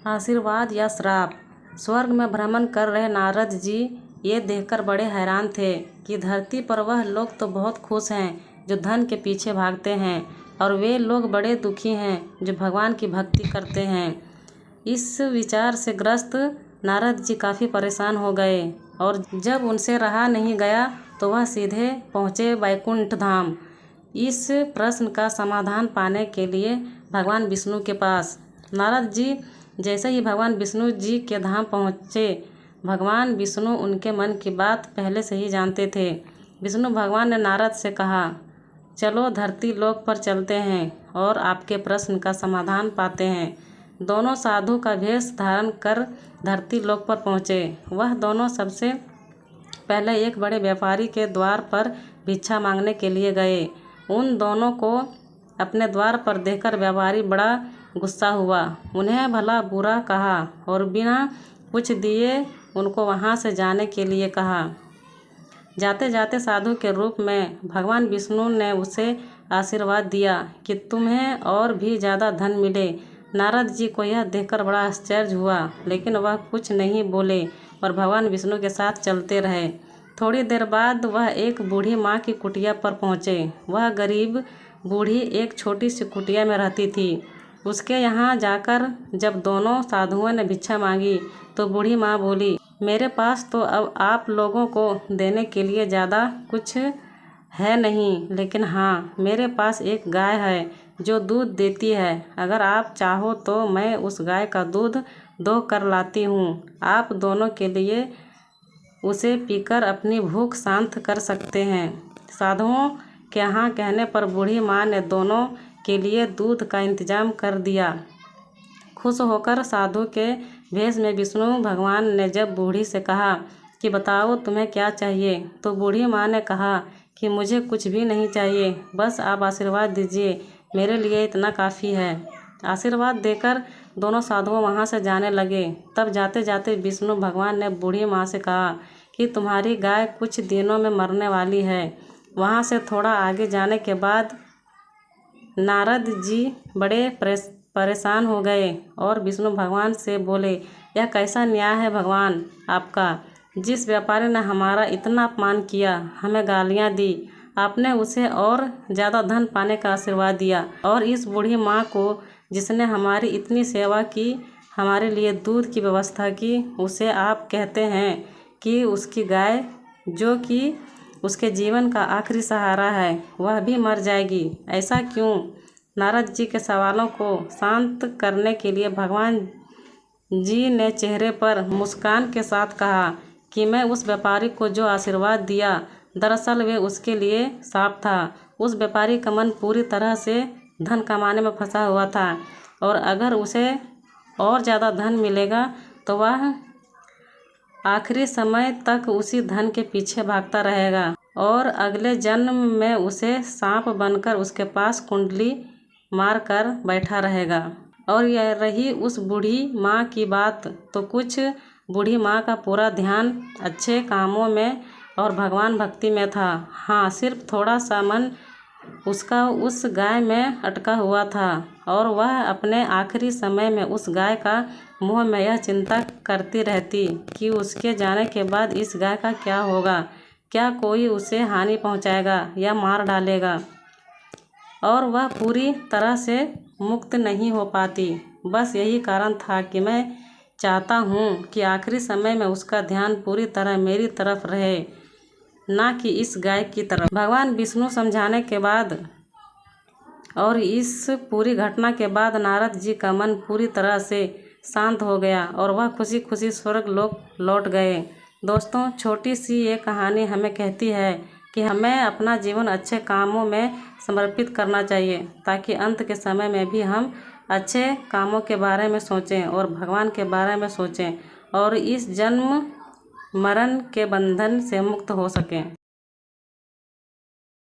आशीर्वाद या श्राप। स्वर्ग में भ्रमण कर रहे नारद जी ये देखकर बड़े हैरान थे कि धरती पर वह लोग तो बहुत खुश हैं जो धन के पीछे भागते हैं, और वे लोग बड़े दुखी हैं जो भगवान की भक्ति करते हैं। इस विचार से ग्रस्त नारद जी काफ़ी परेशान हो गए, और जब उनसे रहा नहीं गया तो वह सीधे पहुँचे वैकुंठ धाम। इस प्रश्न का समाधान पाने के लिए भगवान विष्णु के पास नारद जी जैसे ही भगवान विष्णु जी के धाम पहुँचे, भगवान विष्णु उनके मन की बात पहले से ही जानते थे। विष्णु भगवान ने नारद से कहा, चलो धरती लोक पर चलते हैं और आपके प्रश्न का समाधान पाते हैं। दोनों साधु का वेश धारण कर धरती लोक पर पहुँचे। वह दोनों सबसे पहले एक बड़े व्यापारी के द्वार पर भिक्षा मांगने के लिए गए। उन दोनों को अपने द्वार पर देखकर व्यापारी बड़ा गुस्सा हुआ, उन्हें भला बुरा कहा और बिना कुछ दिए उनको वहां से जाने के लिए कहा। जाते जाते साधु के रूप में भगवान विष्णु ने उसे आशीर्वाद दिया कि तुम्हें और भी ज़्यादा धन मिले। नारद जी को यह देखकर बड़ा आश्चर्य हुआ, लेकिन वह कुछ नहीं बोले और भगवान विष्णु के साथ चलते रहे। थोड़ी देर बाद वह एक बूढ़ी माँ की कुटिया पर पहुँचे। वह गरीब बूढ़ी एक छोटी सी कुटिया में रहती थी। उसके यहाँ जाकर जब दोनों साधुओं ने भिक्षा मांगी तो बूढ़ी माँ बोली, मेरे पास तो अब आप लोगों को देने के लिए ज़्यादा कुछ है नहीं, लेकिन हाँ, मेरे पास एक गाय है जो दूध देती है। अगर आप चाहो तो मैं उस गाय का दूध दो कर लाती हूँ। आप दोनों के लिए उसे पीकर अपनी भूख शांत कर सकते हैं। साधुओं के यहाँ कहने पर बूढ़ी माँ ने दोनों के लिए दूध का इंतजाम कर दिया। खुश होकर साधु के वेश में विष्णु भगवान ने जब बूढ़ी से कहा कि बताओ तुम्हें क्या चाहिए, तो बूढ़ी माँ ने कहा कि मुझे कुछ भी नहीं चाहिए, बस आप आशीर्वाद दीजिए, मेरे लिए इतना काफ़ी है। आशीर्वाद देकर दोनों साधुओं वहाँ से जाने लगे। तब जाते जाते विष्णु भगवान ने बूढ़ी माँ से कहा कि तुम्हारी गाय कुछ दिनों में मरने वाली है। वहाँ से थोड़ा आगे जाने के बाद नारद जी बड़े परेशान हो गए और विष्णु भगवान से बोले, यह कैसा न्याय है भगवान आपका? जिस व्यापारी ने हमारा इतना अपमान किया, हमें गालियाँ दी, आपने उसे और ज़्यादा धन पाने का आशीर्वाद दिया, और इस बूढ़ी माँ को जिसने हमारी इतनी सेवा की, हमारे लिए दूध की व्यवस्था की, उसे आप कहते हैं कि उसकी गाय जो कि उसके जीवन का आखिरी सहारा है, वह भी मर जाएगी। ऐसा क्यों? नारद जी के सवालों को शांत करने के लिए भगवान जी ने चेहरे पर मुस्कान के साथ कहा कि मैं उस व्यापारी को जो आशीर्वाद दिया, दरअसल वे उसके लिए शाप था। उस व्यापारी का मन पूरी तरह से धन कमाने में फंसा हुआ था, और अगर उसे और ज़्यादा धन मिलेगा तो वह आखिरी समय तक उसी धन के पीछे भागता रहेगा, और अगले जन्म में उसे सांप बनकर उसके पास कुंडली मार कर बैठा रहेगा। और यह रही उस बूढ़ी माँ की बात, तो कुछ बूढ़ी माँ का पूरा ध्यान अच्छे कामों में और भगवान भक्ति में था। हाँ, सिर्फ थोड़ा सा मन उसका उस गाय में अटका हुआ था, और वह अपने आखिरी समय में उस गाय का मुँह में यह चिंता करती रहती कि उसके जाने के बाद इस गाय का क्या होगा, क्या कोई उसे हानि पहुंचाएगा या मार डालेगा, और वह पूरी तरह से मुक्त नहीं हो पाती। बस यही कारण था कि मैं चाहता हूँ कि आखिरी समय में उसका ध्यान पूरी तरह मेरी तरफ रहे, ना कि इस गाय की तरफ। भगवान विष्णु समझाने के बाद और इस पूरी घटना के बाद नारद जी का मन पूरी तरह से शांत हो गया और वह खुशी खुशी स्वर्ग लोक लौट गए। दोस्तों, छोटी सी ये कहानी हमें कहती है कि हमें अपना जीवन अच्छे कामों में समर्पित करना चाहिए, ताकि अंत के समय में भी हम अच्छे कामों के बारे में सोचें और भगवान के बारे में सोचें, और इस जन्म मरण के बंधन से मुक्त हो सकें।